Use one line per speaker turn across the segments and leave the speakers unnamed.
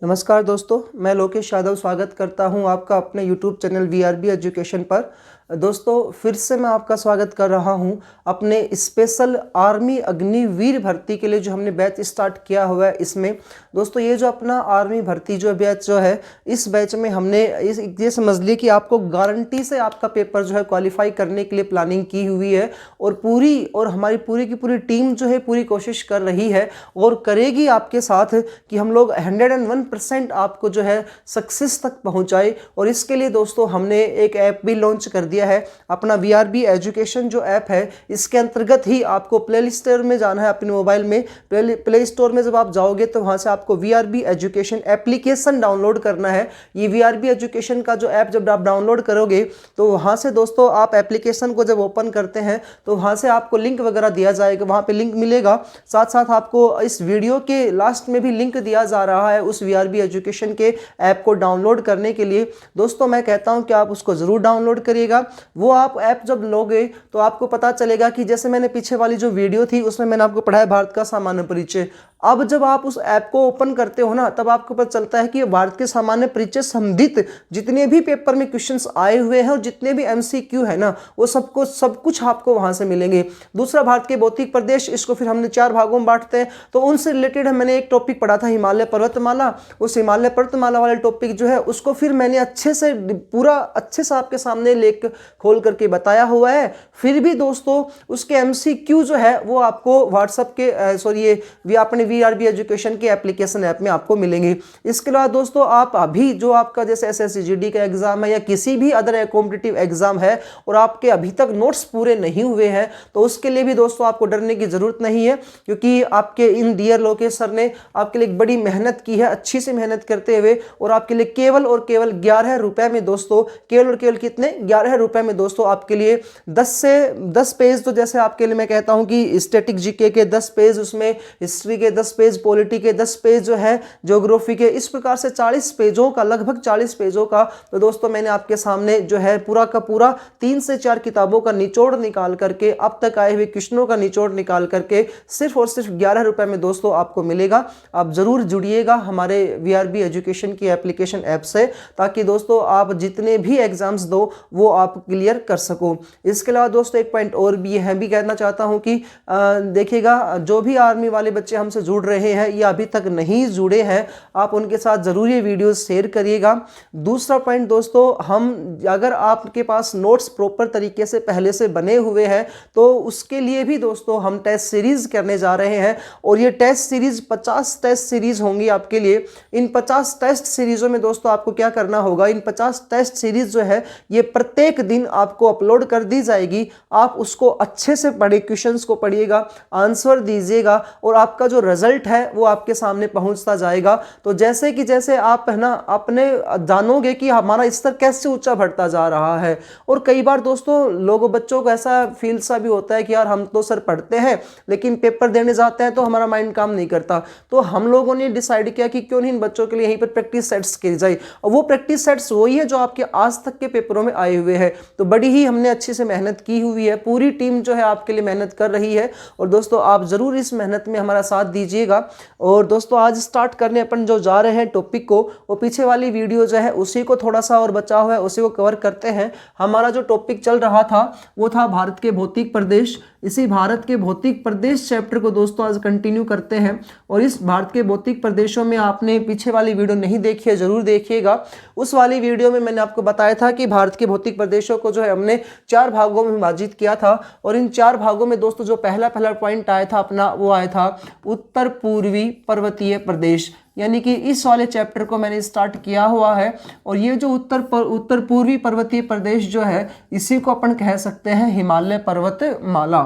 नमस्कार दोस्तों, मैं लोकेश यादव स्वागत करता हूं आपका अपने YouTube चैनल VRB एजुकेशन पर। दोस्तों फिर से मैं आपका स्वागत कर रहा हूं अपने स्पेशल आर्मी अग्निवीर भर्ती के लिए जो हमने बैच स्टार्ट किया हुआ है। इसमें दोस्तों ये जो अपना आर्मी भर्ती जो बैच जो है, इस बैच में हमने ये समझ लिया कि आपको गारंटी से आपका पेपर जो है क्वालिफाई करने के लिए प्लानिंग की हुई है और हमारी पूरी की पूरी टीम जो है पूरी कोशिश कर रही है और करेगी आपके साथ कि हम लोग 101% आपको जो है सक्सेस तक पहुंचाए। और इसके लिए दोस्तों हमने एक ऐप भी लॉन्च कर दिया है, अपना VRB एजुकेशन जो ऐप है। इसके अंतर्गत ही आपको प्ले स्टोर में जाना है, अपने मोबाइल में प्ले स्टोर में जब आप जाओगे तो वहां से आपको VRB एजुकेशन एप्लीकेशन डाउनलोड करना है। ये VRB एजुकेशन का जो ऐप जब आप डाउनलोड करोगे तो वहां से दोस्तों आप एप्लीकेशन को जब ओपन करते हैं तो वहां से आपको लिंक वगैरह दिया जाएगा, वहां पे लिंक मिलेगा। साथ साथ आपको इस वीडियो के लास्ट में भी लिंक दिया जा रहा है उस VRB एजुकेशन के ऐप को डाउनलोड करने के लिए। दोस्तों मैं कहता हूं कि आप उसको जरूर डाउनलोड करिएगा। वो आप ऐप जब लोगे तो आपको पता चलेगा कि जैसे मैंने पीछे वाली जो वीडियो थी उसमें मैंने आपको पढ़ाया भारत का सामान्य परिचय। अब जब आप उस ऐप को ओपन करते हो ना, तब आपको पता चलता है कि भारत के सामान्य परिचय संबंधित जितने भी पेपर में क्वेश्चंस आए हुए हैं और जितने भी MCQ है ना, वो सब कुछ आपको वहां से मिलेंगे। दूसरा भारत के भौतिक प्रदेश, इसको फिर हमने 4 भागों में बांटते हैं। तो उनसे रिलेटेड मैंने एक टॉपिक पढ़ा था हिमालय पर्वतमाला। उस हिमालय पर्वतमाला वाले टॉपिक जो है उसको फिर मैंने अच्छे से आपके सामने लेख खोल करके बताया हुआ है। फिर भी दोस्तों उसके MCQ जो है वो आपको व्हाट्सएप के अपने VRB एजुकेशन के एप्लीकेशन ऐप में आपको मिलेंगे। इसके अलावा दोस्तों आप अभी जो आपका जैसे SSC GD का एग्जाम है या किसी भी अदर कॉम्पिटिटिव एग्जाम है और आपके अभी तक नोट्स पूरे नहीं हुए हैं, तो उसके लिए भी दोस्तों आपको डरने की जरूरत नहीं है, क्योंकि आपके इन डियर लोकेश सर ने आपके लिए एक बड़ी मेहनत की है, अच्छी से मेहनत करते हुए, और आपके लिए केवल और केवल 11 रुपए में दोस्तों, केवल और केवल कितने 11 रुपए में दोस्तों आपके लिए 10 पेज, तो जैसे आपके लिए मैं कहता हूं कि स्टैटिक जीके के 10 पेज, उसमें हिस्ट्री के 10 पेज, पॉलिटी के 10 पेज जो है, ज्योग्राफी के, इस प्रकार से 40 पेजों का, लगभग 40 पेजों का, तो दोस्तों मैंने आपके सामने जो है पूरा का पूरा 3 से 4 किताबों का निचोड़ निकाल करके, अब तक आए हुए क्वेश्चनों का निचोड़ निकाल करके सिर्फ और सिर्फ 11 रुपए में दोस्तों आपको मिलेगा। आप जरूर जुड़िएगा हमारे VRB एजुकेशन की एप्लीकेशन ऐप से, ताकि दोस्तों आप जितने भी एग्जाम्स दो वो आप क्लियर कर सको। इसके अलावा दोस्तों एक पॉइंट और भी है, भी कहना चाहता हूं कि देखिएगा, जो भी आर्मी वाले बच्चे हमसे जुड़ रहे हैं या अभी तक नहीं जुड़े हैं, आप उनके साथ जरूर ये वीडियो शेयर करिएगा। दूसरा पॉइंट दोस्तों, अगर आपके पास नोट्स प्रॉपर तरीके से पहले से बने हुए हैं तो उसके लिए भी दोस्तों हम टेस्ट सीरीज करने जा रहे हैं, और ये टेस्ट सीरीज 50 टेस्ट सीरीज होंगी आपके लिए। इन 50 टेस्ट सीरीजों में दोस्तों आपको क्या करना होगा, इन 50 टेस्ट सीरीज जो है ये प्रत्येक दिन आपको अपलोड कर दी जाएगी। आप उसको अच्छे से पढ़े, क्वेश्चंस को पढ़िएगा, आंसर दीजिएगा, और आपका जो रिजल्ट है वो आपके सामने पहुंचता जाएगा। तो जैसे आप है ना अपने जानोगे कि हमारा स्तर कैसे ऊंचा बढ़ता जा रहा है। और कई बार दोस्तों बच्चों को ऐसा फील सा भी होता है कि यार हम तो सर पढ़ते हैं लेकिन पेपर देने जाते हैं तो हमारा माइंड काम नहीं करता। तो हम लोगों ने डिसाइड किया कि क्यों नहीं इन बच्चों के लिए यहीं पर प्रैक्टिस सेट्स की जाए, और वो प्रैक्टिस सेट्स वही है जो आपके आज तक के पेपरों में आए हुए हैं। तो बड़ी ही हमने अच्छी से मेहनत की हुई है, पूरी टीम जो है आपके लिए मेहनत कर रही है, और दोस्तों आप जरूर इस मेहनत में हमारा साथ दीजिएगा। और दोस्तों आज स्टार्ट करने अपन जो जा रहे हैं टॉपिक को, वो पीछे वाली वीडियो जो है उसी को थोड़ा सा और बचा हुआ है, उसी को कवर करते हैं। हमारा जो टॉपिक चल रहा था वो था भारत के भौतिक प्रदेश। इसी भारत के भौतिक प्रदेश चैप्टर को दोस्तों आज कंटिन्यू करते हैं। और इस भारत के भौतिक प्रदेशों में आपने पीछे वाली वीडियो नहीं देखी है, जरूर देखिएगा। उस वाली वीडियो में मैंने आपको बताया था कि भारत के भौतिक प्रदेशों को जो है हमने 4 भागों में विभाजित किया था, और इन 4 भागों में दोस्तों जो पहला पॉइंट आया था अपना, वो आया था उत्तर पूर्वी पर्वतीय प्रदेश। यानी कि इस वाले चैप्टर को मैंने स्टार्ट किया हुआ है, और ये जो उत्तर पूर्वी पर्वतीय प्रदेश जो है, इसी को अपन कह सकते हैं हिमालय पर्वतमाला।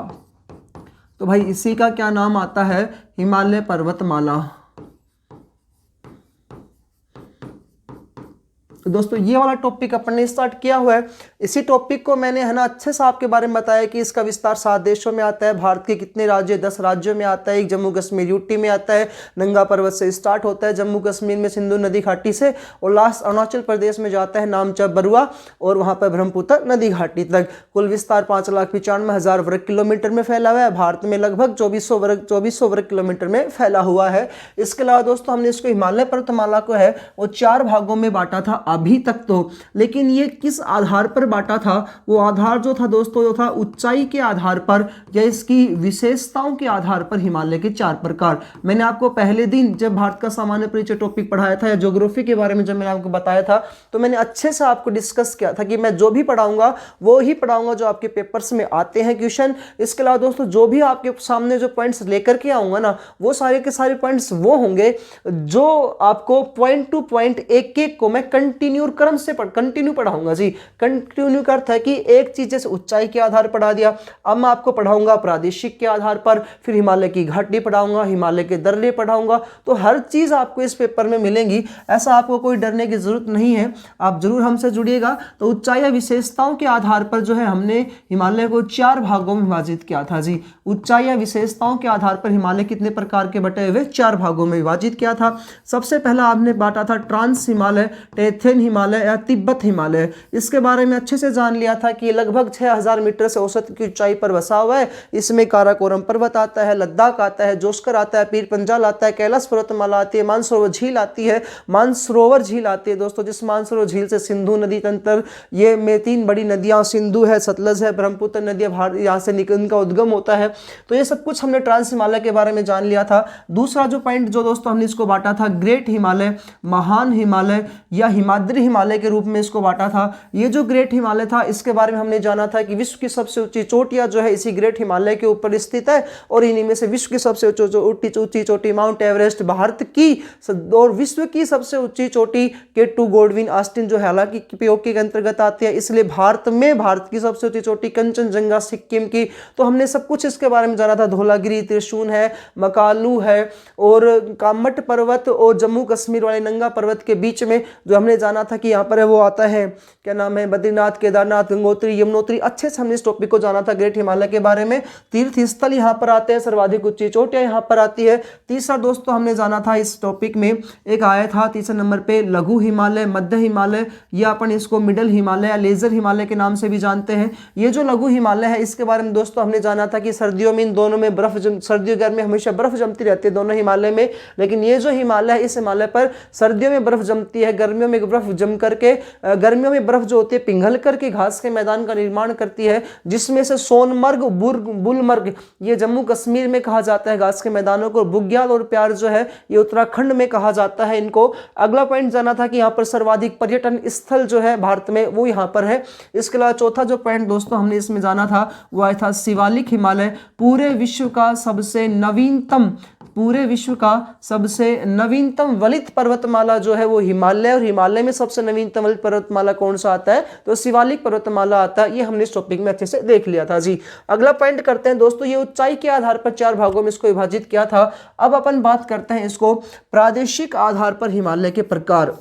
तो भाई इसी का क्या नाम आता है, हिमालय पर्वतमाला। तो दोस्तों ये वाला टॉपिक अपन ने स्टार्ट किया हुआ है। इसी टॉपिक को मैंने है ना अच्छे से आपके बारे में बताया कि इसका विस्तार 7 देशों में आता है, भारत के कितने राज्य, 10 राज्यों में आता है, एक जम्मू कश्मीर यूटी में आता है, नंगा पर्वत से स्टार्ट होता है जम्मू कश्मीर में सिंधु नदी घाटी से, और लास्ट अरुणाचल प्रदेश में जाता है नामचा बरुआ और वहाँ पर ब्रह्मपुत्र नदी घाटी तक। कुल विस्तार 5,95,000 वर्ग किलोमीटर में फैला हुआ है। भारत में लगभग 2400 वर्ग किलोमीटर में फैला हुआ है। इसके अलावा दोस्तों हमने इसको हिमालय पर्वतमाला को है वो 4 भागों में बांटा था अभी तक तो, लेकिन ये किस आधार पर बांटा था, वो आधार जो था दोस्तों जो था ऊंचाई के आधार पर या इसकी विशेषताओं के आधार पर हिमालय के 4 प्रकार। मैंने आपको पहले दिन जब भारत का सामान्य परिचय टॉपिक पढ़ाया था या ज्योग्राफी के बारे में जब मैंने आपको बताया था, तो मैंने अच्छे से आपको डिस्कस किया था कि मैं जो भी पढ़ाऊंगा वो ही पढ़ाऊंगा जो आपके पेपर्स में आते हैं क्वेश्चन। इसके अलावा दोस्तों जो भी आपके सामने जो पॉइंट्स लेकर के आऊंगा ना, वो सारे के सारे पॉइंट्स वो होंगे जो आपको पॉइंट टू पॉइंट एक एक को मैं कंटिन्यू क्रम से कंटिन्यू पढ़ाऊंगा जी। कंटिन्यू का अर्थ है कि एक चीज जैसे ऊंचाई के आधार पर पढ़ा दिया, अब मैं आपको पढ़ाऊंगा प्रादेशिक के आधार पर, फिर हिमालय की घाटी पढ़ाऊंगा, हिमालय के दर्रे पढ़ाऊंगा। तो हर चीज आपको इस पेपर में मिलेंगी, ऐसा आपको कोई डरने की जरूरत नहीं है। आप जरूर हमसे जुड़िएगा। तो ऊंचाई या विशेषताओं के आधार पर जो है हमने हिमालय को 4 भागों में विभाजित किया था जी। ऊंचाई या विशेषताओं के आधार पर हिमालय कितने प्रकार के बटे हुए, 4 भागों में विभाजित किया था। सबसे पहला आपने बांटा था ट्रांस हिमालय, टेथेन हिमालय या तिब्बत हिमालय। इसके बारे में अच्छे से जान लिया था कि ये लगभग 6000 मीटर से औसत की ऊंचाई पर बसा हुआ है। इसमें काराकोरम पर्वत आता है, लद्दाख आता है, जोस्कर आता है, पीर पंजाल आता है, कैलाश पर्वतमाला आती है, मानसरोवर झील आती है, मानसरोवर झील आती है दोस्तों, जिस मानसरोवर झील से सिंधु नदी तंत्र, ये में 3 बड़ी नदियां सिंधु है, सतलज है, ब्रह्मपुत्र नदी यहाँ से इनका उद्गम होता है। तो ये सब कुछ हमने ट्रांस हिमालय के बारे में जान लिया था। दूसरा जो पॉइंट जो दोस्तों हमने इसको बांटा था ग्रेट हिमालय, महान हिमालय या हिमाद्री हिमालय के रूप में इसको बांटा था। ये जो ग्रेट हिमालय था इसके बारे में हमने जाना था कि विश्व की सबसे ऊंची चोटियां जो है इसी ग्रेट हिमालय के ऊपर स्थित है, और इन्हीं में से विश्व की सबसे ऊंची चोटी माउंट एवरेस्ट भारत की, और विश्व की सबसे ऊंची चोटी K2 गोल्डविन आस्टिन जो हालांकि पीओके के अंतर्गत आती है, इसलिए भारत की सबसे ऊंची चोटी कंचनजंगा सिक्किम की। तो हमने सब कुछ इसके बारे में जाना था। धौलागिरी, त्रिशून है, मकालू है, और कामट पर्वत और जम्मू कश्मीर वाले नंगा पर्वत के बीच में जो हमने जाना था कि यहाँ पर है वो आता है, क्या नाम है, बद्रीनाथ, केदारनाथ, गंगोत्री, यमुनोत्री। अच्छे से हमने इस टॉपिक को जाना था ग्रेट हिमालय के बारे में। तीर्थ स्थल यहाँ पर आते हैं, सर्वाधिक ऊंची चोटियां यहाँ पर आती है। तीसरा दोस्तों हमने जाना था इस टॉपिक में एक आया था तीसरे नंबर पे लघु हिमालय, मध्य हिमालय, या अपन इसको मिडल हिमालय या लेजर हिमालय के नाम से भी जानते हैं। ये जो लघु हिमालय है इसके बारे में दोस्तों हमने जाना था कि सर्दियों में इन दोनों में बर्फ सर्दियों गर्मी हमेशा बर्फ जमती रहती है दोनों हिमालय में, लेकिन ये जो हिमालय है इस हिमालय पर सर्दियों में बर्फ जमती है, गर्मियों में बर्फ जम करके गर्मियों में बर्फ जो होती है पिघल करके घास के मैदान का निर्माण करती है, जिसमें से सोनमर्ग, गुलमर्ग ये जम्मू कश्मीर में कहा जाता है घास के मैदानों को, बुग्याल और प्यार जो है ये उत्तराखंड में कहा जाता है इनको। अगला पॉइंट जाना था कि यहाँ पर सर्वाधिक पर्यटन स्थल जो है भारत में वो यहाँ पर है। इसके अलावा चौथा जो पॉइंट दोस्तों हमने इसमें जाना था वो आया था शिवालिक हिमालय, पूरे विश्व का सबसे नवीनतम वलित पर्वतमाला जो है वो हिमालय, और हिमालय में सबसे नवीनतम वलित पर्वतमाला कौन सा आता है, तो शिवालिक पर्वतमाला आता है। ये हमने इस टॉपिक में अच्छे से देख लिया था जी। अगला पॉइंट करते हैं दोस्तों, ये ऊंचाई के आधार पर 4 भागों में इसको विभाजित किया था। अब अपन बात करते हैं इसको प्रादेशिक आधार पर हिमालय के प्रकार।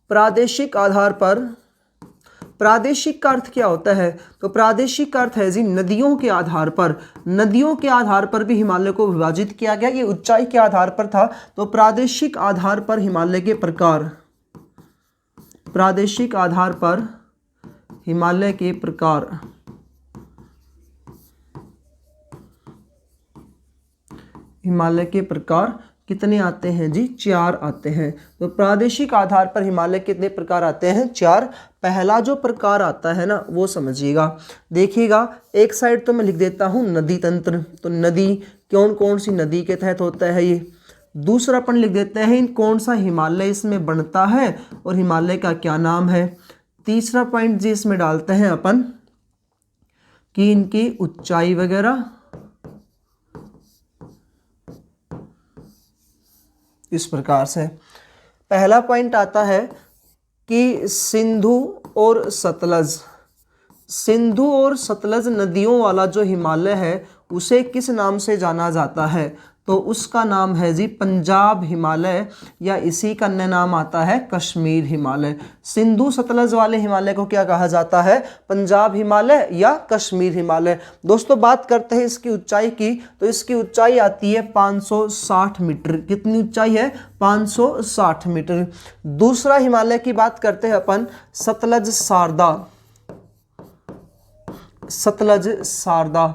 प्रादेशिक का अर्थ क्या होता है, तो प्रादेशिक का अर्थ है जी नदियों के आधार पर। नदियों के आधार पर भी हिमालय को विभाजित किया गया। ये ऊंचाई के आधार पर था, तो प्रादेशिक आधार पर हिमालय के प्रकार, प्रादेशिक आधार पर हिमालय के प्रकार। हिमालय के प्रकार कितने आते हैं जी, 4 आते हैं। तो प्रादेशिक आधार पर हिमालय कितने प्रकार आते हैं, 4। पहला जो प्रकार आता है ना वो समझिएगा, देखिएगा एक साइड तो मैं लिख देता हूँ नदी तंत्र, तो नदी कौन कौन सी नदी के तहत होता है ये। दूसरा अपन लिख देते हैं कौन सा हिमालय इसमें बनता है और हिमालय का क्या नाम है। तीसरा पॉइंट जी इसमें डालते हैं अपन कि इनकी ऊंचाई वगैरह, इस प्रकार से। पहला पॉइंट आता है कि सिंधु और सतलज नदियों वाला जो हिमालय है उसे किस नाम से जाना जाता है, तो उसका नाम है जी पंजाब हिमालय, या इसी का अन्य नाम आता है कश्मीर हिमालय। सिंधु सतलज वाले हिमालय को क्या कहा जाता है? पंजाब हिमालय या कश्मीर हिमालय। दोस्तों बात करते हैं इसकी ऊंचाई की, तो इसकी ऊंचाई आती है 560 मीटर। कितनी ऊंचाई है? 560 मीटर। दूसरा हिमालय की बात करते हैं अपन, सतलज शारदा। सतलज शारदा,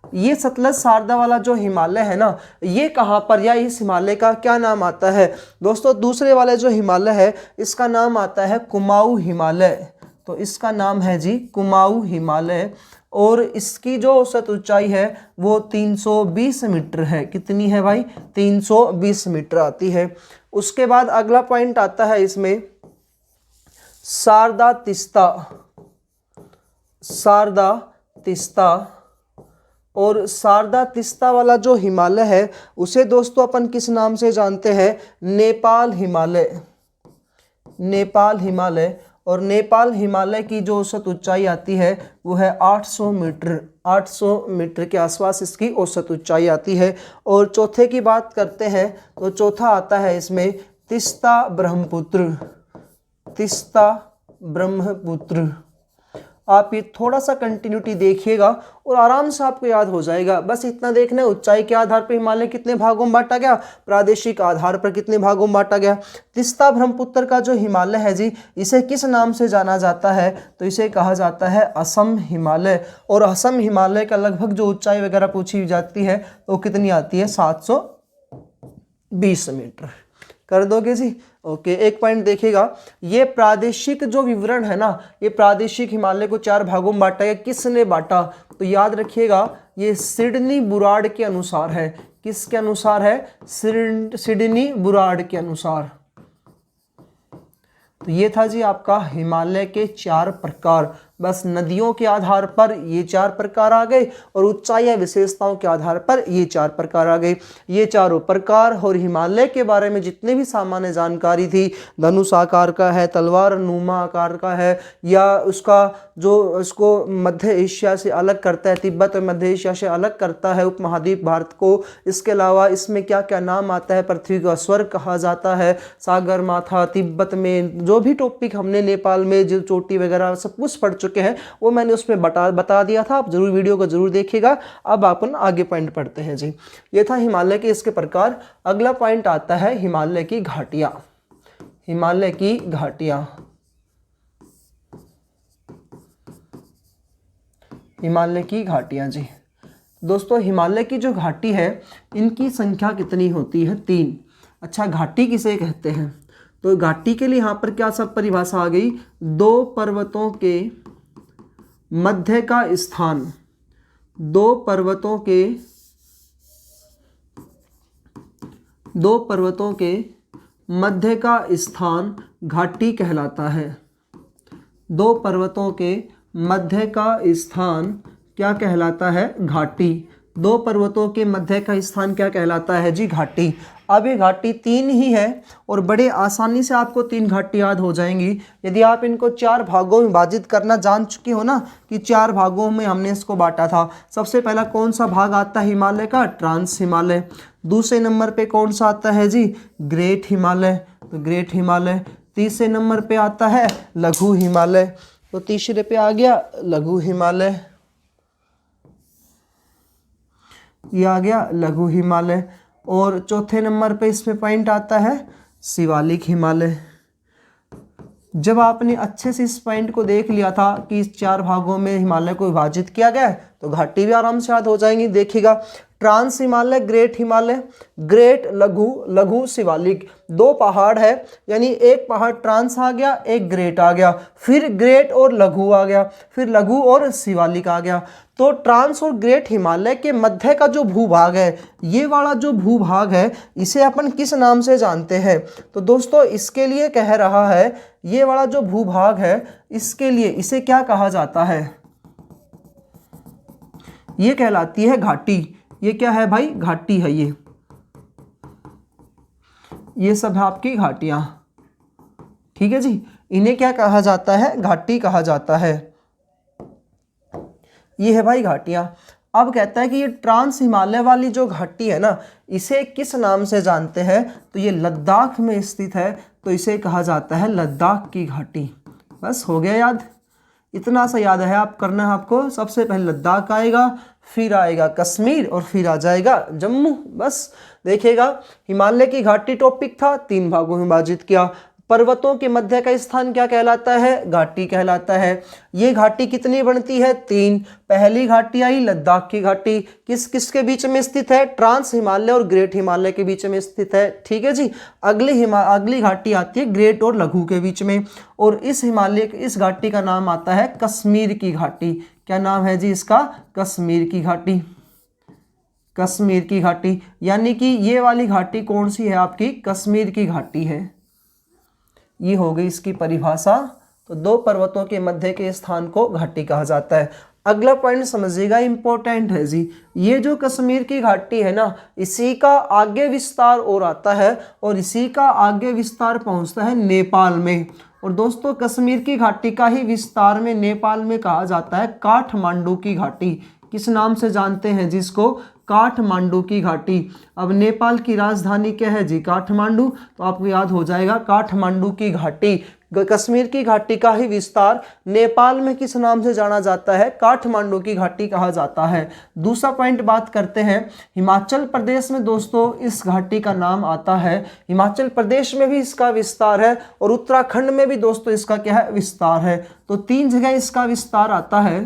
ये सतलज शारदा वाला जो हिमालय है ना, ये कहाँ पर, या इस हिमालय का क्या नाम आता है? दोस्तों दूसरे वाले जो हिमालय है इसका नाम आता है कुमाऊं हिमालय। तो इसका नाम है जी कुमाऊं हिमालय, और इसकी जो औसत ऊंचाई है वो 320 मीटर है। कितनी है भाई? 320 मीटर आती है। उसके बाद अगला पॉइंट आता है इसमें शारदा तीस्ता। शारदा तीस्ता, और शारदा तीस्ता वाला जो हिमालय है उसे दोस्तों अपन किस नाम से जानते हैं? नेपाल हिमालय। नेपाल हिमालय, और नेपाल हिमालय की जो औसत ऊंचाई आती है वो है 800 मीटर। 800 मीटर के आसपास इसकी औसत ऊंचाई आती है। और चौथे की बात करते हैं तो चौथा आता है इसमें तीस्ता ब्रह्मपुत्र। तीस्ता ब्रह्मपुत्र। आप ये थोड़ा सा कंटिन्यूटी देखिएगा और आराम से आपको याद हो जाएगा। बस इतना देखना है, ऊंचाई के आधार पर हिमालय कितने भागों में बांटा गया, प्रादेशिक आधार पर कितने भागों में बांटा गया। तीस्ता ब्रह्मपुत्र का जो हिमालय है जी, इसे किस नाम से जाना जाता है? तो इसे कहा जाता है असम हिमालय। और असम हिमालय का लगभग जो ऊंचाई वगैरह पूछी जाती है तो कितनी आती है? 720 मीटर। कर दोगे जी? ओके, एक पॉइंट देखिएगा, ये प्रादेशिक जो विवरण है ना, ये प्रादेशिक हिमालय को 4 भागों में बांटा है। किसने बांटा? तो याद रखिएगा ये सिडनी बुराड़ के अनुसार है। किसके अनुसार है? सिडनी बुराड़ के अनुसार। तो ये था जी आपका हिमालय के 4 प्रकार। बस नदियों के आधार पर ये 4 प्रकार आ गए, और ऊंचाई या विशेषताओं के आधार पर ये 4 प्रकार आ गए। ये चारों प्रकार और हिमालय के बारे में जितने भी सामान्य जानकारी थी, धनुष आकार का है, तलवार नुमा आकार का है, या उसका जो इसको मध्य एशिया से अलग करता है, तिब्बत और मध्य एशिया से अलग करता है उपमहाद्वीप भारत को। इसके अलावा इसमें क्या क्या नाम आता है? पृथ्वी का स्वर्ग कहा जाता है, सागर माथा, तिब्बत में जो भी टॉपिक हमने नेपाल में जो चोटी वगैरह सब कुछ पढ़ चुके हैं वो मैंने उसमें बता दिया था। आप जरूर वीडियो को जरूर देखिएगा। अब अपन आगे पॉइंट पढ़ते हैं जी। ये था हिमालय के इसके प्रकार। अगला पॉइंट आता है हिमालय की घाटियां। हिमालय की घाटियां। हिमालय की घाटियां जी। दोस्तों हिमालय की जो घाटी है इनकी संख्या कितनी होती है? 3। अच्छा, घाटी किसे कहते हैं? तो घाटी के लिए यहाँ पर क्या सब परिभाषा आ गई? 2 पर्वतों के मध्य का स्थान। 2 पर्वतों के मध्य का स्थान घाटी कहलाता है। 2 पर्वतों के मध्य का स्थान क्या कहलाता है? घाटी। 2 पर्वतों के मध्य का स्थान क्या कहलाता है जी? घाटी। अब ये घाटी 3 ही है और बड़े आसानी से आपको 3 घाटी याद हो जाएंगी यदि आप इनको 4 भागों में विभाजित करना जान चुके हो ना, कि 4 भागों में हमने इसको बांटा था। सबसे पहला कौन सा भाग आता है हिमालय का? ट्रांस हिमालय। दूसरे नंबर पे कौन सा आता है जी? ग्रेट हिमालय। तो ग्रेट हिमालय। तीसरे नंबर पे आता है लघु हिमालय। तो तीसरे पे आ गया लघु हिमालय। ये आ गया लघु हिमालय। और चौथे नंबर पे इसमें पॉइंट आता है शिवालिक हिमालय। जब आपने अच्छे से इस पॉइंट को देख लिया था कि इस 4 भागों में हिमालय को विभाजित किया गया है तो घाटी भी आराम से याद हो जाएंगी। देखिएगा, trans Himalaya, great Himalaya, great, लघु, लघु, शिवालिक। 2 पहाड़ है, यानी एक पहाड़ ट्रांस आ गया, एक ग्रेट आ गया, फिर ग्रेट और लघु आ गया, फिर लघु और शिवालिक आ गया। तो ट्रांस और ग्रेट हिमालय के मध्य का जो भूभाग है, ये वाला जो भूभाग है, इसे अपन किस नाम से जानते हैं? तो दोस्तों इसके लिए कह रहा है, ये वाला जो भूभाग है इसके लिए इसे क्या कहा जाता है? ये कहलाती है घाटी। ये क्या है भाई? घाटी है ये सब है आपकी घाटियां। ठीक है जी, इन्हें क्या कहा जाता है? घाटी कहा जाता है। ये है भाई घाटियां। अब कहता है कि ये ट्रांस हिमालय वाली जो घाटी है ना, इसे किस नाम से जानते हैं, तो ये लद्दाख में स्थित है, तो इसे कहा जाता है लद्दाख की घाटी। बस हो गया याद, इतना सा याद है आप करना है आपको। सबसे पहले लद्दाख आएगा, फिर आएगा कश्मीर और फिर आ जाएगा जम्मू। बस देखिएगा, हिमालय की घाटी टॉपिक था, 3 भागों में विभाजित किया। पर्वतों के मध्य का स्थान क्या कहलाता है, घाटी कहलाता है। ये घाटी कितनी बनती है, 3। पहली घाटी आई लद्दाख की घाटी, किस किस के बीच में स्थित है, ट्रांस हिमालय और ग्रेट हिमालय के बीच में स्थित है। ठीक है जी। अगली घाटी आती है ग्रेट और लघु के बीच में, और इस घाटी का नाम आता है कश्मीर की घाटी। क्या नाम है जी इसका, कश्मीर की घाटी। कश्मीर की घाटी, यानी कि ये वाली घाटी कौन सी है आपकी, कश्मीर की घाटी है। ये हो गई इसकी परिभाषा। तो 2 पर्वतों के मध्य के स्थान को घाटी कहा जाता है। अगला पॉइंट समझिएगा, इंपॉर्टेंट है जी। ये जो कश्मीर की घाटी है ना, इसी का आगे विस्तार और आता है, और इसी का आगे विस्तार पहुंचता है नेपाल में। और दोस्तों, कश्मीर की घाटी का ही विस्तार में नेपाल में कहा जाता है काठमांडू की घाटी। किस नाम से जानते हैं जिसको, काठमांडू की घाटी। अब नेपाल की राजधानी क्या है जी, काठमांडू, तो आपको याद हो जाएगा काठमांडू की घाटी। कश्मीर की घाटी का ही विस्तार नेपाल में किस नाम से जाना जाता है, काठमांडू की घाटी कहा जाता है। दूसरा पॉइंट बात करते हैं, हिमाचल प्रदेश में दोस्तों इस घाटी का नाम आता है, हिमाचल प्रदेश में भी इसका विस्तार है, और उत्तराखंड में भी दोस्तों इसका क्या है, विस्तार है। तो 3 जगह इसका विस्तार आता है।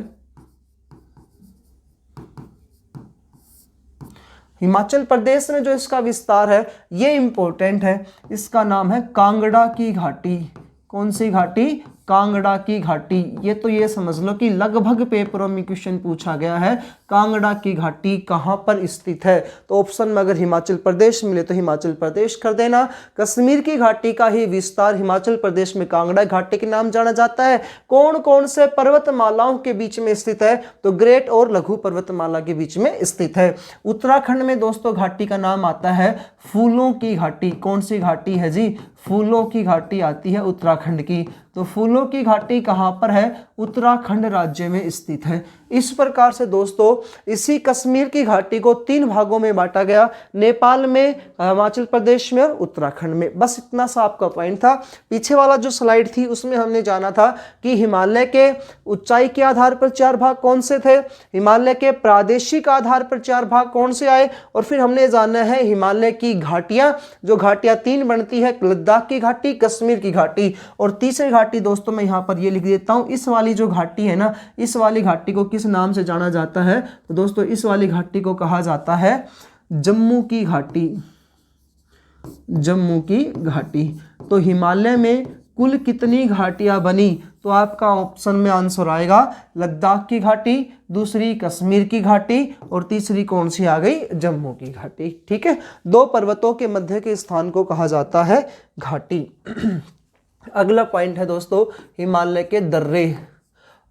हिमाचल प्रदेश में जो इसका विस्तार है ये इंपॉर्टेंट है, इसका नाम है कांगड़ा की घाटी। कौन सी घाटी, कांगड़ा की घाटी। ये समझ लो कि लगभग पेपरों में क्वेश्चन पूछा गया है, कांगड़ा की घाटी कहाँ पर स्थित है। तो ऑप्शन में अगर हिमाचल प्रदेश मिले तो हिमाचल प्रदेश कर देना। कश्मीर की घाटी का ही विस्तार हिमाचल प्रदेश में कांगड़ा घाटी के नाम जाना जाता है। कौन कौन से पर्वतमालाओं के बीच में स्थित है, तो ग्रेट और लघु पर्वतमाला के बीच में स्थित है। उत्तराखंड में दोस्तों घाटी का नाम आता है फूलों की घाटी। कौन सी घाटी है जी, फूलों की घाटी आती है उत्तराखंड की। तो फूलों की घाटी कहाँ पर है, उत्तराखंड राज्य में स्थित है। इस प्रकार से दोस्तों इसी कश्मीर की घाटी को 3 भागों में बांटा गया, नेपाल में, हिमाचल प्रदेश में और उत्तराखंड में। बस इतना सा आपका पॉइंट था। पीछे वाला जो स्लाइड थी उसमें हमने जाना था कि हिमालय के ऊंचाई के आधार पर 4 भाग कौन से थे, हिमालय के प्रादेशिक आधार पर 4 भाग कौन से आए, और फिर हमने जाना है हिमालय की घाटियां, जो घाटियां 3 बनती है, लद्दाख की घाटी, कश्मीर की घाटी, और तीसरी घाटी दोस्तों मैं यहाँ पर ये लिख देता हूँ, इस वाली जो घाटी है ना, इस वाली घाटी को किस नाम से जाना जाता है, तो दोस्तों इस वाली घाटी को कहा जाता है जम्मू की घाटी। जम्मू की घाटी। तो हिमालय में कुल कितनी घाटियां बनी, तो आपका ऑप्शन में आंसर आएगा लद्दाख की घाटी, दूसरी कश्मीर की घाटी, और तीसरी कौन सी आ गई, जम्मू की घाटी। ठीक है, 2 पर्वतों के मध्य के स्थान को कहा जाता है घाटी। अगला पॉइंट है दोस्तों हिमालय के दर्रे।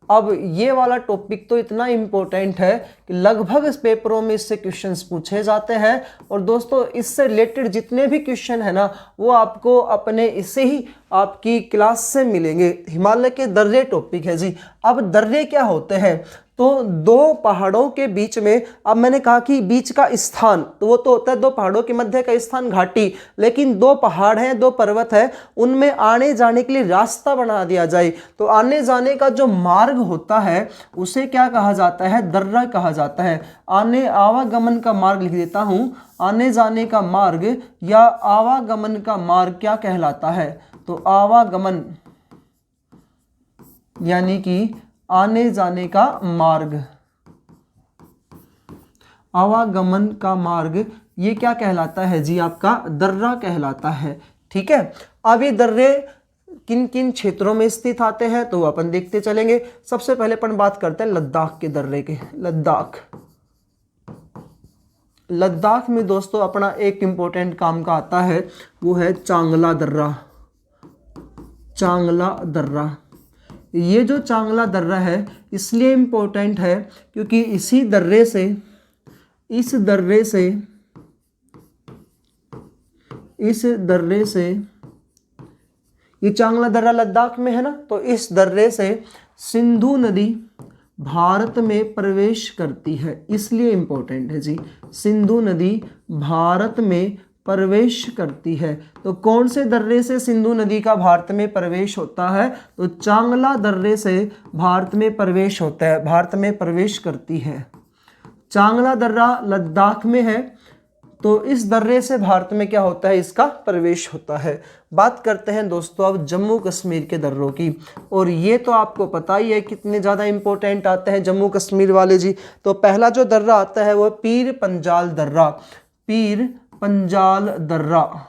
अब ये वाला टॉपिक तो इतना इम्पोर्टेंट है कि लगभग इस पेपरों में इससे क्वेश्चंस पूछे जाते हैं, और दोस्तों इससे रिलेटेड जितने भी क्वेश्चन है ना वो आपको अपने इसे ही आपकी क्लास से मिलेंगे। हिमालय के दर्रे टॉपिक है जी। अब दर्रे क्या होते हैं, तो 2 पहाड़ों के बीच में, अब मैंने कहा कि बीच का स्थान, तो वो तो होता है 2 पहाड़ों के मध्य का स्थान घाटी, लेकिन 2 पहाड़ हैं, 2 पर्वत है, उनमें आने जाने के लिए रास्ता बना दिया जाए, तो आने जाने का जो मार्ग होता है उसे क्या कहा जाता है, दर्रा कहा जाता है। आवागमन का मार्ग लिख देता हूं, आने जाने का मार्ग या आवागमन का मार्ग क्या कहलाता है, तो आवागमन यानी कि आने जाने का मार्ग, आवागमन का मार्ग, ये क्या कहलाता है जी, आपका दर्रा कहलाता है। ठीक है, अब ये दर्रे किन किन क्षेत्रों में स्थित आते हैं तो अपन देखते चलेंगे। सबसे पहले अपन बात करते हैं लद्दाख के दर्रे के। लद्दाख में दोस्तों अपना एक इंपॉर्टेंट काम का आता है, वो है चांगला दर्रा। चांगला दर्रा, ये जो चांगला दर्रा है इसलिए इम्पोर्टेंट है क्योंकि इस दर्रे से ये चांगला दर्रा लद्दाख में है ना, तो इस दर्रे से सिंधु नदी भारत में प्रवेश करती है, इसलिए इंपॉर्टेंट है जी। सिंधु नदी भारत में प्रवेश करती है। तो कौन से दर्रे से सिंधु नदी का भारत में प्रवेश होता है? तो चांगला दर्रे से भारत में प्रवेश होता है, भारत में प्रवेश करती है। चांगला दर्रा लद्दाख में है, तो इस दर्रे से भारत में क्या होता है? इसका प्रवेश होता है। बात करते हैं दोस्तों अब जम्मू कश्मीर के दर्रों की, और ये तो आपको पता ही है कितने ज़्यादा इंपॉर्टेंट आते हैं जम्मू कश्मीर वाले जी। तो पहला जो दर्रा आता है वो पीर पंजाल दर्रा, पीर पंजाल दर्रा।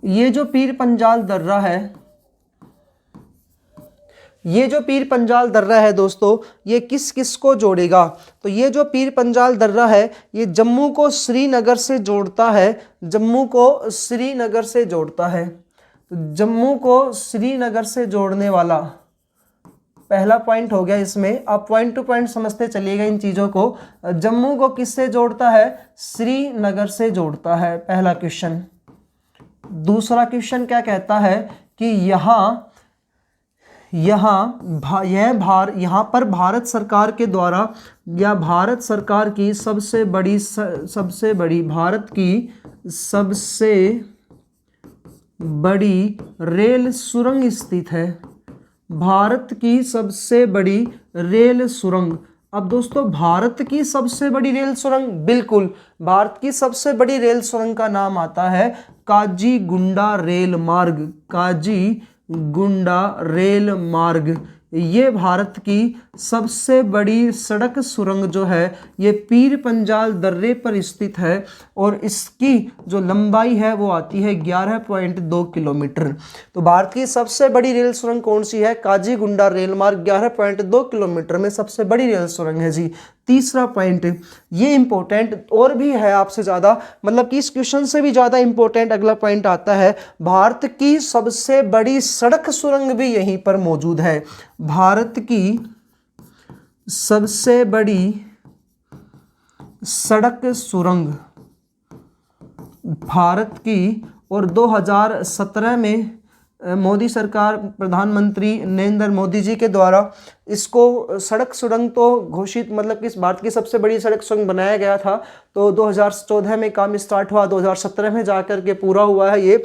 ये जो पीर पंजाल दर्रा है, ये जो पीर पंजाल दर्रा है दोस्तों, ये किस किस को जोड़ेगा? तो ये जो पीर पंजाल दर्रा है ये जम्मू को श्रीनगर से जोड़ता है, जम्मू को श्रीनगर से जोड़ता है। तो जम्मू को श्रीनगर से जोड़ने वाला पहला पॉइंट हो गया। इसमें आप पॉइंट टू पॉइंट समझते चलिएगा इन चीज़ों को। जम्मू को किससे जोड़ता है? श्रीनगर से जोड़ता है, पहला क्वेश्चन। दूसरा क्वेश्चन क्या कहता है कि यहाँ पर भारत सरकार के द्वारा या भारत सरकार की सबसे बड़ी भारत की सबसे बड़ी रेल सुरंग स्थित है, भारत की सबसे बड़ी रेल सुरंग। अब दोस्तों भारत की सबसे बड़ी रेल सुरंग, बिल्कुल भारत की सबसे बड़ी रेल सुरंग का नाम आता है काजीगुंडा रेल मार्ग, काजीगुंडा रेल मार्ग। ये भारत की सबसे बड़ी सड़क सुरंग जो है ये पीर पंजाल दर्रे पर स्थित है, और इसकी जो लंबाई है वो आती है 11.2 किलोमीटर। तो भारत की सबसे बड़ी रेल सुरंग कौन सी है? काजीगुंडा रेल मार्ग 11.2 किलोमीटर में सबसे बड़ी रेल सुरंग है जी। तीसरा पॉइंट, ये इंपॉर्टेंट और भी है आपसे ज़्यादा, मतलब कि इस क्वेश्चन से भी ज़्यादा इंपॉर्टेंट अगला पॉइंट आता है। भारत की सबसे बड़ी सड़क सुरंग भी यहीं पर मौजूद है, भारत की सबसे बड़ी सड़क सुरंग भारत की। और 2017 में मोदी सरकार, प्रधानमंत्री नरेंद्र मोदी जी के द्वारा इसको सड़क सुरंग तो घोषित, मतलब कि भारत की सबसे बड़ी सड़क सुरंग बनाया गया था। तो 2014 में काम स्टार्ट हुआ, 2017 में जाकर के पूरा हुआ है। ये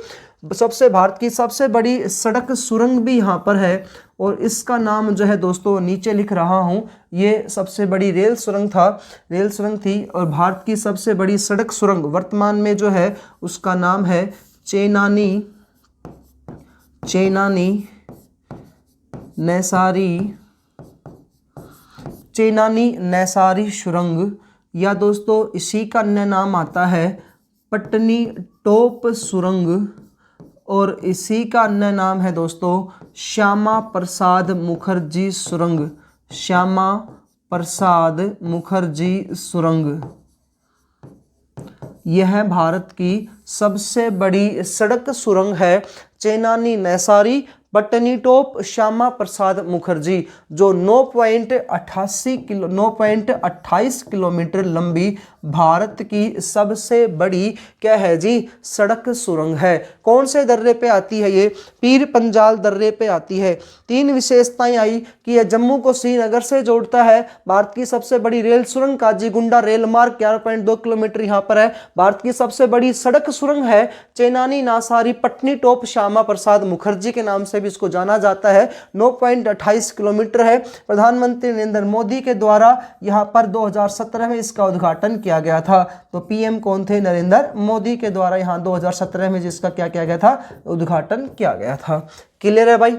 भारत की सबसे बड़ी सड़क सुरंग भी यहाँ पर है, और इसका नाम जो है दोस्तों नीचे लिख रहा हूँ। ये सबसे बड़ी रेल सुरंग थी, और भारत की सबसे बड़ी सड़क सुरंग वर्तमान में जो है उसका नाम है चेनानी नैसारी सुरंग, या दोस्तों इसी का अन्य नाम आता है पटनी टॉप सुरंग, और इसी का अन्य नाम है दोस्तों श्यामा प्रसाद मुखर्जी सुरंग, श्यामा प्रसाद मुखर्जी सुरंग। यह भारत की सबसे बड़ी सड़क सुरंग है, चेनानी नैसारी पटनी टॉप श्यामा प्रसाद मुखर्जी, जो 9.28 किलोमीटर लंबी भारत की सबसे बड़ी क्या है जी? सड़क सुरंग है। कौन से दर्रे पे आती है? ये पीर पंजाल दर्रे पे आती है। 3 विशेषताएं आई कि यह जम्मू को श्रीनगर से जोड़ता है, भारत की सबसे बड़ी रेल सुरंग काजीगुंडा रेल मार्ग 11.2 किलोमीटर यहाँ पर है, भारत की सबसे बड़ी सड़क सुरंग है चेनानी नासारी पटनी टॉप श्यामा प्रसाद मुखर्जी के नाम से भी इसको जाना जाता है, 9.28 किलोमीटर है। प्रधानमंत्री नरेंद्र मोदी के द्वारा यहाँ पर 2017 में इसका उद्घाटन किया गया था। तो पीएम कौन थे? नरेंद्र मोदी के द्वारा यहाँ 2017 में जिसका क्या किया गया था? उद्घाटन किया गया था। क्लियर है भाई?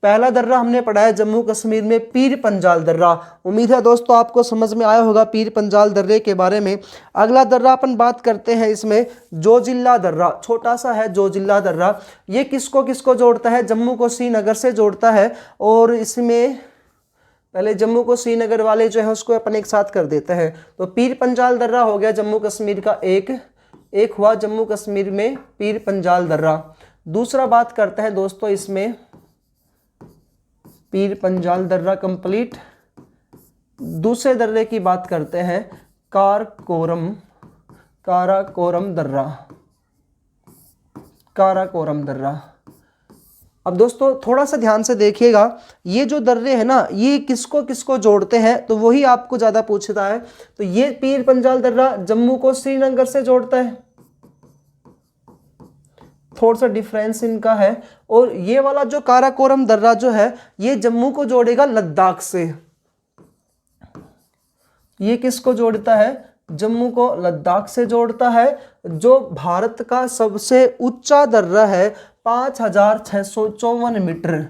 पहला दर्रा हमने पढ़ा है जम्मू कश्मीर में पीर पंजाल दर्रा। उम्मीद है दोस्तों आपको समझ में आया होगा पीर पंजाल दर्रे के बारे में। अगला दर्रा अपन बात करते हैं इसमें जोजिला दर्रा, छोटा सा है जोजिला दर्रा। ये किसको किसको जोड़ता है? जम्मू को श्रीनगर से जोड़ता है, और इसमें पहले जम्मू को श्रीनगर वाले जो है उसको अपन एक साथ कर देते हैं। तो पीर पंजाल दर्रा हो गया जम्मू कश्मीर का एक हुआ जम्मू कश्मीर में पीर पंजाल दर्रा। दूसरा बात करते हैं दोस्तों इसमें पीर पंजाल दर्रा कंप्लीट। दूसरे दर्रे की बात करते हैं काराकोरम दर्रा। अब दोस्तों थोड़ा सा ध्यान से देखिएगा, ये जो दर्रे हैं ना, ये किसको किसको जोड़ते हैं, तो वही आपको ज़्यादा पूछता है। तो ये पीर पंजाल दर्रा जम्मू को श्रीनगर से जोड़ता है, थोड़ा सा डिफरेंस इनका है। और ये वाला जो काराकोरम दर्रा जो है, ये जम्मू को जोड़ेगा लद्दाख से। ये किसको जोड़ता है, जम्मू को लद्दाख से जोड़ता है। जो भारत का सबसे ऊंचा दर्रा है 5654 मीटर,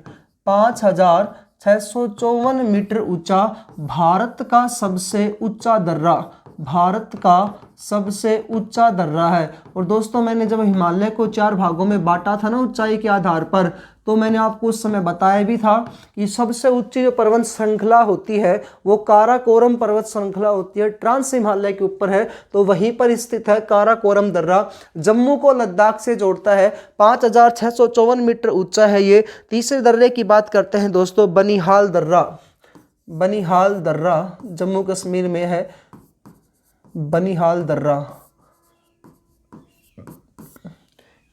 5654 मीटर ऊंचा भारत का सबसे ऊंचा दर्रा, भारत का सबसे ऊंचा दर्रा है। और दोस्तों मैंने जब हिमालय को 4 भागों में बांटा था ना ऊंचाई के आधार पर, तो मैंने आपको उस समय बताया भी था कि सबसे ऊंची जो पर्वत श्रृंखला होती है वो काराकोरम पर्वत श्रृंखला होती है, ट्रांस हिमालय के ऊपर है, तो वहीं पर स्थित है काराकोरम दर्रा। जम्मू को लद्दाख से जोड़ता है, 5654 मीटर ऊंचा है ये। तीसरे दर्रे की बात करते हैं दोस्तों, बनिहाल दर्रा। बनिहाल दर्रा जम्मू कश्मीर में है, बनिहाल दर्रा।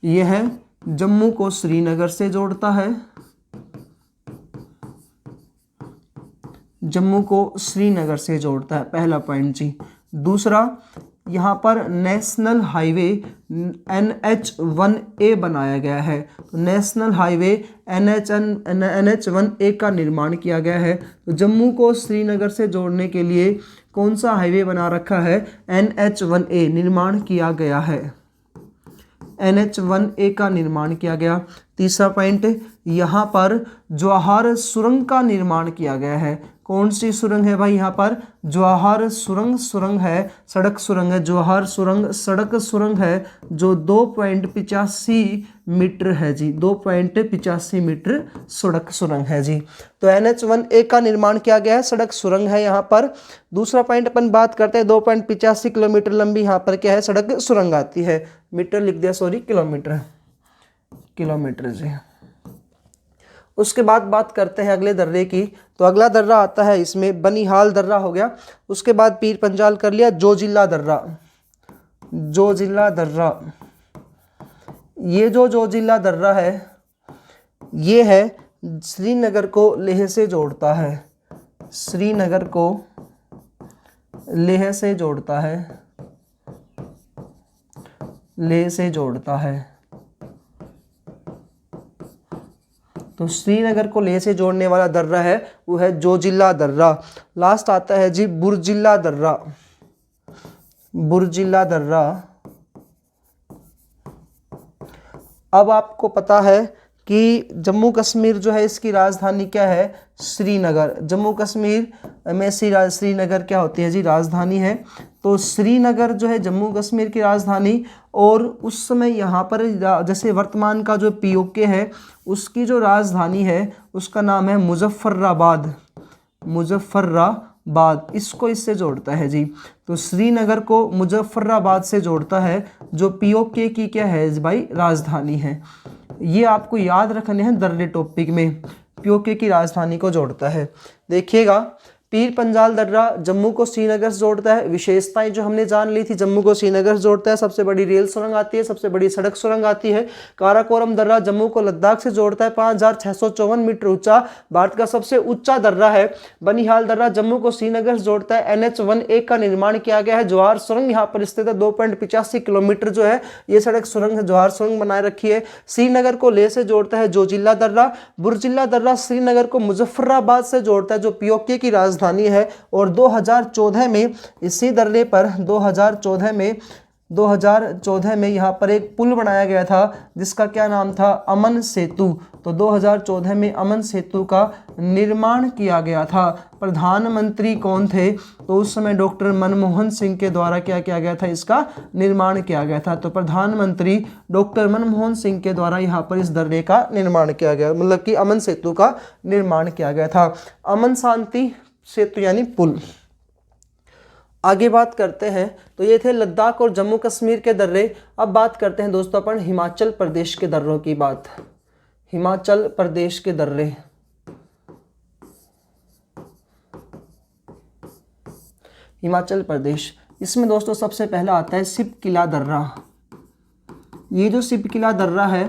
यह है जम्मू को श्रीनगर से जोड़ता है, जम्मू को श्रीनगर से जोड़ता है, पहला पॉइंट जी। दूसरा, यहाँ पर नेशनल हाईवे NH1A बनाया गया है, तो नेशनल हाईवे NH1A का निर्माण किया गया है। तो जम्मू को श्रीनगर से जोड़ने के लिए कौन सा हाईवे बना रखा है, NH1A निर्माण किया गया है, NH1A का निर्माण किया गया। तीसरा पॉइंट, यहाँ पर जवाहर सुरंग का निर्माण किया गया है। कौन सी सुरंग है भाई, यहाँ पर जवाहर सुरंग है, सड़क सुरंग है, जवाहर सुरंग सड़क सुरंग है, जो 2.85 मीटर है जी, 2.85 मीटर सड़क सुरंग है जी। तो NH1A का निर्माण किया गया है, सड़क सुरंग है यहाँ पर। दूसरा पॉइंट अपन बात करते हैं, 2.85 किलोमीटर लंबी यहाँ पर क्या है, सड़क सुरंग आती है, मीटर लिख दिया सॉरी, किलोमीटर जी। उसके बाद बात करते हैं अगले दर्रे की, तो अगला दर्रा आता है इसमें बनिहाल दर्रा हो गया। उसके बाद पीर पंजाल कर लिया, जोजिला दर्रा। जोजिला दर्रा, ये जो जोजिला दर्रा है ये है श्रीनगर को लेह से जोड़ता है, श्रीनगर को लेह से जोड़ता है, लेह से जोड़ता है। तो श्रीनगर को लेह से जोड़ने वाला दर्रा है वो है जोजिला दर्रा। लास्ट आता है जी बुर्जिला दर्रा। बुर्जिला दर्रा, अब आपको पता है कि जम्मू कश्मीर जो है इसकी राजधानी क्या है, श्रीनगर। जम्मू कश्मीर में श्रीनगर क्या होती है जी, राजधानी है। तो श्रीनगर जो है जम्मू कश्मीर की राजधानी, और उस समय यहाँ पर जैसे वर्तमान का जो POK है उसकी जो राजधानी है उसका नाम है मुजफ्फराबाद, मुजफ्फराबाद, इसको इससे जोड़ता है जी। तो श्रीनगर को मुजफ्फराबाद से जोड़ता है, जो POK की क्या है भाई, राजधानी है। ये आपको याद रखने हैं दर्रे टॉपिक में, POK की राजधानी को जोड़ता है। देखिएगा, पीर पंजाल दर्रा जम्मू को श्रीनगर से जोड़ता है। विशेषताएं जो हमने जान ली थी, जम्मू को श्रीनगर से जोड़ता है, सबसे बड़ी रेल सुरंग आती है, सबसे बड़ी सड़क सुरंग आती है। काराकोरम दर्रा जम्मू को लद्दाख से जोड़ता है, 5654 मीटर ऊंचा, भारत का सबसे ऊंचा दर्रा है। बनिहाल दर्रा जम्मू को श्रीनगर से जोड़ता है, NH1A का निर्माण किया गया है। जवाहर सुरंग यहाँ पर स्थित है, 2.85 किलोमीटर जो है ये सड़क सुरंग है, जवाहर सुरंग बनाए रखी है। श्रीनगर को लेह से जोड़ता है जोजिला दर्रा। बुर्जिला दर्रा श्रीनगर को मुजफ्फराबाद से जोड़ता है, जो POK की राजधानी है। और 2014 में इसी दर्रे पर 2014 में यहाँ पर एक पुल बनाया गया था जिसका क्या नाम था, अमन सेतु। तो 2014 में अमन सेतु का निर्माण किया गया था। प्रधानमंत्री कौन थे, तो उस समय डॉक्टर मनमोहन सिंह के द्वारा क्या किया गया था, इसका निर्माण किया गया था। तो प्रधानमंत्री डॉक्टर मनमोहन सिंह के द्वारा यहाँ पर इस दर्रे का निर्माण किया गया, मतलब कि अमन सेतु का निर्माण किया गया था। अमन शांति सेतु यानी पुल। आगे बात करते हैं, तो ये थे लद्दाख और जम्मू कश्मीर के दर्रे। अब बात करते हैं दोस्तों अपन हिमाचल प्रदेश के दर्रों की बात। हिमाचल प्रदेश के दर्रे, हिमाचल प्रदेश, इसमें दोस्तों सबसे पहला आता है सिपकिला दर्रा। ये जो सिपकिला दर्रा है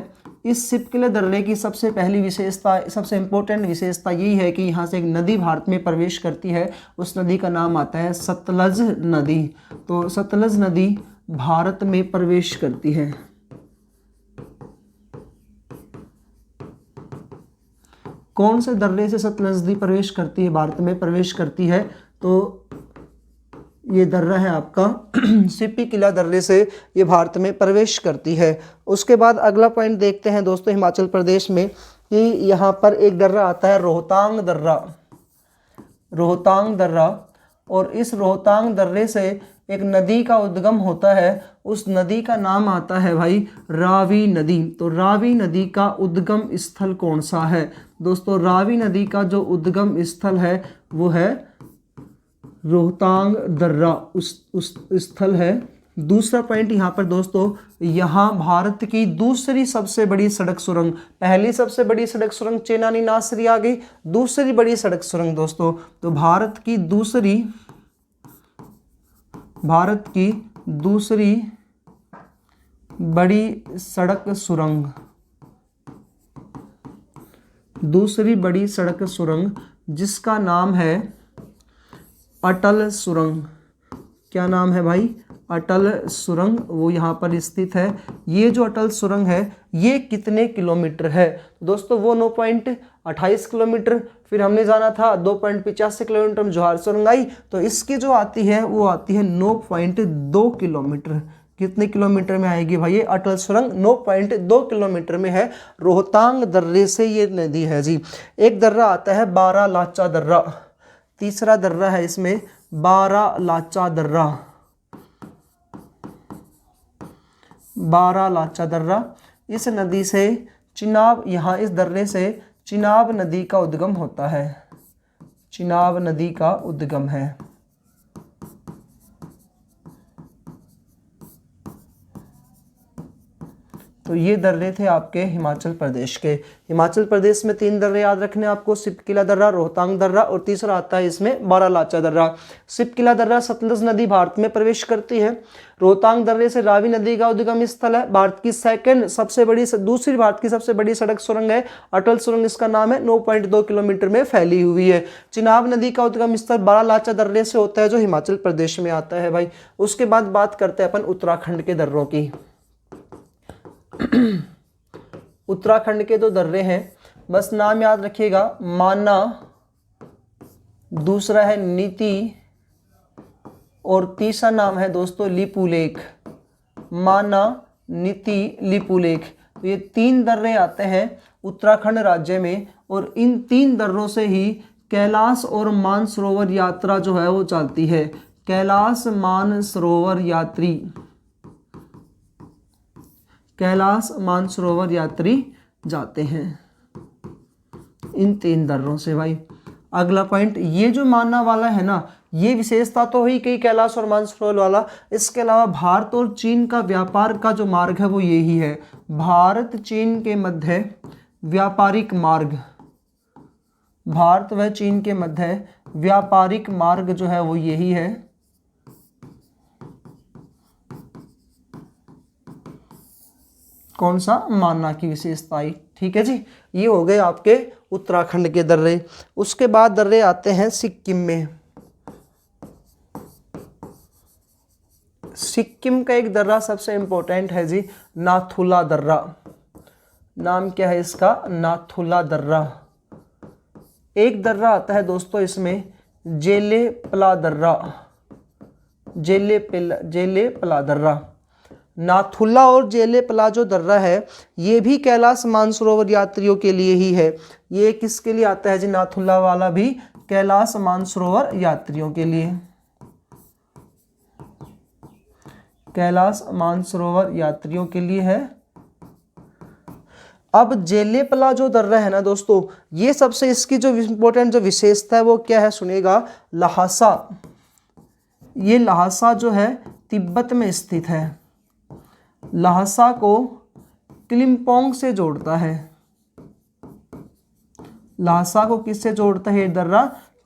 इस सिपकिला दर्रे की सबसे पहली विशेषता, सबसे इम्पोर्टेंट विशेषता यही है कि यहाँ से एक नदी भारत में प्रवेश करती है। उस नदी का नाम आता है सतलज नदी। तो सतलज नदी भारत में प्रवेश करती है। कौन से दर्रे से सतलज नदी प्रवेश करती है, भारत में प्रवेश करती है? तो ये दर्रा है आपका सिपकिला दर्रे से ये भारत में प्रवेश करती है। उसके बाद अगला पॉइंट देखते हैं दोस्तों, हिमाचल प्रदेश में कि यहाँ पर एक दर्रा आता है रोहतांग दर्रा। रोहतांग दर्रा, और इस रोहतांग दर्रे से एक नदी का उद्गम होता है। उस नदी का नाम आता है भाई रावी नदी। तो रावी नदी का उद्गम स्थल कौन सा है दोस्तों? रावी नदी का जो उद्गम स्थल है वो है रोहतांग दर्रा, उस स्थल है। दूसरा पॉइंट यहाँ पर दोस्तों, यहाँ भारत की दूसरी सबसे बड़ी सड़क सुरंग, पहली सबसे बड़ी सड़क सुरंग चेनानी नासरी आ गई, दूसरी बड़ी सड़क सुरंग दोस्तों, तो भारत की दूसरी बड़ी सड़क सुरंग, दूसरी बड़ी सड़क सुरंग जिसका नाम है अटल सुरंग। क्या नाम है भाई? अटल सुरंग, वो यहाँ पर स्थित है। ये जो अटल सुरंग है ये कितने किलोमीटर है दोस्तों? वो 9.28 किलोमीटर। फिर हमने जाना था 2.85 किलोमीटर में जवाहर सुरंग आई, तो इसकी जो आती है वो आती है 9.2 किलोमीटर। कितने किलोमीटर में आएगी भाई ये अटल सुरंग? 9.2 किलोमीटर में है। रोहतांग दर्रे से ये नदी है जी। एक दर्रा आता है बारालाचा दर्रा, तीसरा दर्रा है इसमें बारालाचा दर्रा। बारालाचा दर्रा, इस नदी से चिनाब, यहाँ इस दर्रे से चिनाब नदी का उद्गम होता है। चिनाब नदी का उद्गम है। तो ये दर्रे थे आपके हिमाचल प्रदेश के। हिमाचल प्रदेश में 3 दर्रे याद रखने आपको, सिपकिला दर्रा, रोहतांग दर्रा और तीसरा आता है इसमें बारालाचा दर्रा। सिपकिला दर्रा सतलज नदी भारत में प्रवेश करती है। रोहतांग दर्रे से रावी नदी का उद्गम स्थल है। भारत की दूसरी भारत की सबसे बड़ी सड़क सुरंग है अटल सुरंग, इसका नाम है, 9.2 किलोमीटर में फैली हुई है। चिनाब नदी का उद्गम स्थल बारालाचा दर्रे से होता है जो हिमाचल प्रदेश में आता है भाई। उसके बाद बात करते हैं अपन उत्तराखंड के दर्रों की। उत्तराखंड के 2 दर्रे हैं, बस नाम याद रखिएगा, माना, दूसरा है नीति और तीसरा नाम है दोस्तों लिपुलेख। माना, नीति, लिपुलेख, तो ये 3 दर्रे आते हैं उत्तराखंड राज्य में, और इन 3 दर्रों से ही कैलाश और मानसरोवर यात्रा जो है वो चलती है। कैलाश मानसरोवर यात्री, कैलाश मानसरोवर यात्री जाते हैं इन 3 दर्रों से भाई। अगला पॉइंट, ये जो मानना वाला है ना, ये विशेषता तो हुई कई कैलाश और मानसरोवर वाला। इसके अलावा भारत और चीन का व्यापार का जो मार्ग है वो यही है, भारत चीन के मध्य व्यापारिक मार्ग। भारत व चीन के मध्य व्यापारिक मार्ग जो है वो यही है। कौन सा? मानना की विशेषता आई। ठीक है जी, ये हो गए आपके उत्तराखंड के दर्रे। उसके बाद दर्रे आते हैं सिक्किम में। सिक्किम का एक दर्रा सबसे इंपॉर्टेंट है जी, नाथुला दर्रा। नाम क्या है इसका? नाथुला दर्रा। एक दर्रा आता है दोस्तों इसमें जेलेपला दर्रा। जेलेपला दर्रा। नाथुला और जेलेपला जो दर्रा है ये भी कैलाश मानसरोवर यात्रियों के लिए ही है। ये किसके लिए आता है जी? नाथुला वाला भी कैलाश मानसरोवर यात्रियों के लिए, कैलाश मानसरोवर यात्रियों के लिए है। अब जेलेपला जो दर्रा है ना दोस्तों, ये सबसे इसकी जो इम्पोर्टेंट जो विशेषता है वो क्या है सुनिएगा, लहासा। ये लहासा जो है तिब्बत में स्थित है। लहासा को क्लिम्पोंग से जोड़ता है। लहासा को किससे जोड़ता है ये दर्रा?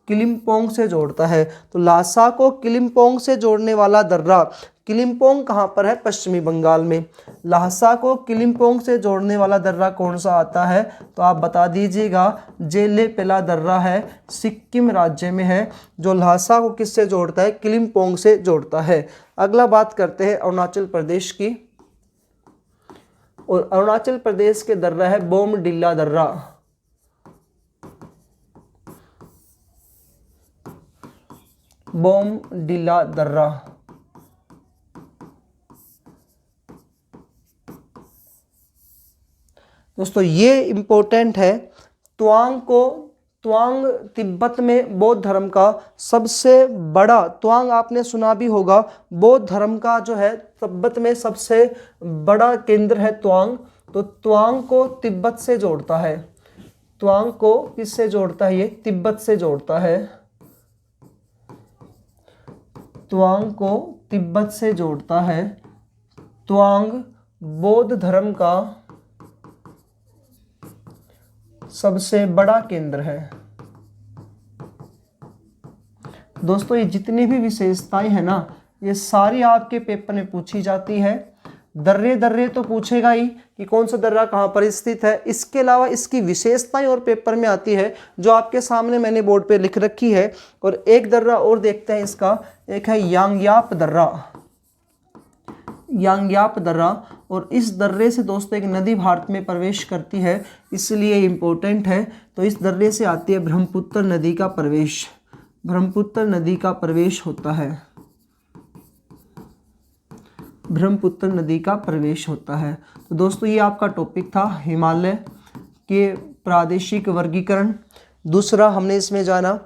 क्लिम्पोंग से जोड़ता है। तो लहासा को क्लिम्पोंग से जोड़ने वाला दर्रा किलिम्पोंग कहाँ पर है? पश्चिमी बंगाल में। ल्हासा को किलिम्पोंग से जोड़ने वाला दर्रा कौन सा आता है? तो आप बता दीजिएगा, जेलेपेला दर्रा है, सिक्किम राज्य में है, जो ल्हासा को किससे जोड़ता है? किलिम्पोंग से जोड़ता है। अगला बात करते हैं अरुणाचल प्रदेश की, और अरुणाचल प्रदेश के दर्रा है बोमडिल्ला दर्रा। बोमडिल्ला दर्रा। दोस्तों ये इम्पोर्टेंट है। त्वांग तिब्बत में बौद्ध धर्म का सबसे बड़ा, त्वांग आपने सुना भी होगा, बौद्ध धर्म का जो है तिब्बत में सबसे बड़ा केंद्र है त्वांग। तो त्वांग को तिब्बत से जोड़ता है। त्वांग को किससे जोड़ता है? ये तिब्बत से जोड़ता है। त्वांग को तिब्बत से जोड़ता है। त्वांग बौद्ध धर्म का सबसे बड़ा केंद्र है। दोस्तों ये जितनी भी विशेषताएं हैं ना, ये सारी आपके पेपर में पूछी जाती है। दर्रे तो पूछेगा ही कि कौन सा दर्रा कहाँ पर स्थित है। इसके अलावा इसकी विशेषताएं और पेपर में आती है, जो आपके सामने मैंने बोर्ड पे लिख रखी है। और एक दर्रा और देखते हैं इसका, एक है यांग्याप दर्रा। यांग्याप दर्रा, और इस दर्रे से दोस्तों एक नदी भारत में प्रवेश करती है, इसलिए इम्पोर्टेंट है। तो इस दर्रे से आती है ब्रह्मपुत्र नदी का प्रवेश। ब्रह्मपुत्र नदी का प्रवेश होता है। ब्रह्मपुत्र नदी का प्रवेश होता है। तो दोस्तों ये आपका टॉपिक था हिमालय के प्रादेशिक वर्गीकरण। दूसरा हमने इसमें जाना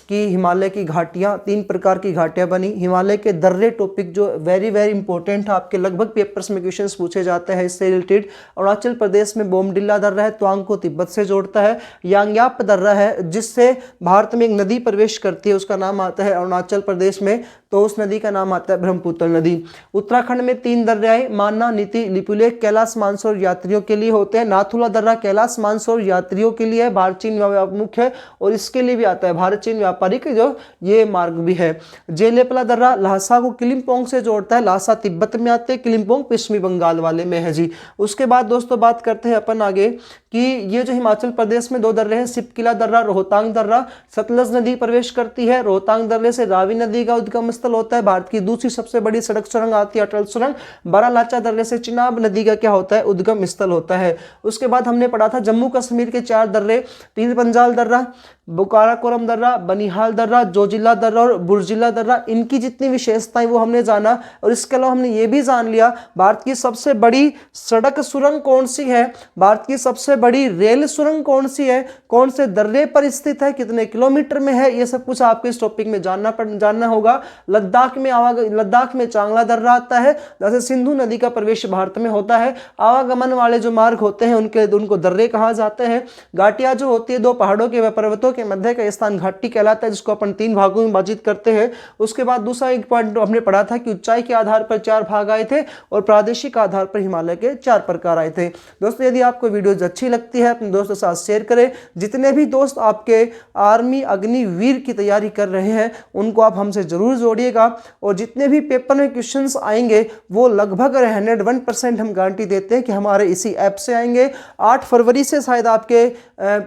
कि हिमालय की घाटियाँ, 3 प्रकार की घाटियाँ बनी। हिमालय के दर्रे टॉपिक जो वेरी इंपॉर्टेंट है, आपके लगभग पेपर्स में क्वेश्चंस पूछे जाते हैं इससे रिलेटेड। अरुणाचल प्रदेश में बोमडिल्ला दर्रा है, त्वांग को तिब्बत से जोड़ता है। यांग्याप दर्रा है, जिससे भारत में एक नदी प्रवेश करती है, उसका नाम आता है अरुणाचल प्रदेश में, तो उस नदी का नाम आता है ब्रह्मपुत्र नदी। उत्तराखंड में 3 दर्रे आए, मान्ना, नीति, लिपुलेख कैलाश मानसरोवर यात्रियों के लिए होते हैं। नाथुला दर्रा कैलाश मानसरोवर यात्रियों के लिए है, भारत चीन मुख्य है, और इसके लिए भी आता है भारत चीन व्यापारिक जो ये मार्ग भी है। जेलेपला दर्रा ल्हासा को किलिम्पोंग से जोड़ता है। ल्हासा तिब्बत में आते हैं, किलिम्पोंग पश्चिमी बंगाल वाले में है जी। उसके बाद दोस्तों बात करते हैं अपन आगे कि ये जो हिमाचल प्रदेश में 2 दर्रे हैं, सिपकिला दर्रा, रोहतांग दर्रा। सतलज नदी प्रवेश करती है, रोहतांग दर्रे से रावी नदी का उद्गम स्थल होता है। भारत की दूसरी सबसे बड़ी सड़क सुरंग आती है, अटल सुरंग। बारालाचा दर्रे से चिनाब नदी का क्या होता है? उद्गम स्थल होता है। उसके बाद हमने पढ़ा था जम्मू कश्मीर के 4 दर्रे, पीर पंजाल दर्रा, बुकाराकोरम दर्रा, बनिहाल दर्रा, जोजिला दर्रा और बुर्जिला दर्रा। इनकी जितनी विशेषताएं वो हमने जाना। और इसके अलावा हमने ये भी जान लिया भारत की सबसे बड़ी सड़क सुरंग कौन सी है, भारत की सबसे बड़ी रेल सुरंग कौन सी है, कौन से दर्रे पर स्थित है, कितने किलोमीटर में है, ये सब कुछ आपको इस टॉपिक में जानना होगा। लद्दाख में चांगला दर्रा आता है, जैसे सिंधु नदी का प्रवेश भारत में होता है। आवागमन वाले जो मार्ग होते हैं उनको दर्रे कहा जाते हैं। घाटियां जो होती है 2 पहाड़ों के व पर्वतों के मध्य का स्थान घाटी कहलाता है, जिसको अपन 3 भागों में विभाजित करते हैं। उसके बाद दूसरा एक पॉइंट हमने पढ़ा था कि ऊंचाई के आधार पर 4 भाग आए थे, और प्रादेशिक आधार पर हिमालय के 4 प्रकार आए थे। दोस्तों यदि आपको वीडियो अच्छी लगती है अपने दोस्तों के साथ शेयर करें। जितने भी दोस्त आपके आर्मी अग्निवीर की तैयारी कर रहे हैं उनको आप हमसे जरूर जोड़िएगा, और जितने भी पेपर में क्वेश्चंस आएंगे वो लगभग 101% हम गारंटी देते हैं कि हमारे इसी ऐप से आएंगे। 8 फरवरी से शायद आपके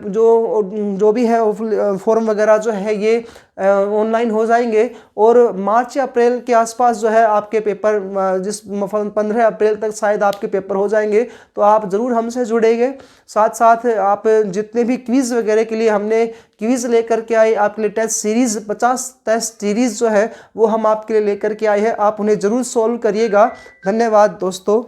जो भी है फॉर्म वगैरह जो है ये ऑनलाइन हो जाएंगे, और मार्च या अप्रैल के आसपास जो है आपके पेपर, जिस 15 अप्रैल तक शायद आपके पेपर हो जाएंगे। तो आप ज़रूर हमसे जुड़ेंगे। साथ साथ आप जितने भी क्विज़ वगैरह के लिए हमने क्विज़ लेकर के आए, आपके लिए टेस्ट सीरीज़ 50 टेस्ट सीरीज़ जो है वो हम आपके लिए लेकर के आए हैं, आप उन्हें ज़रूर सॉल्व करिएगा। धन्यवाद दोस्तों।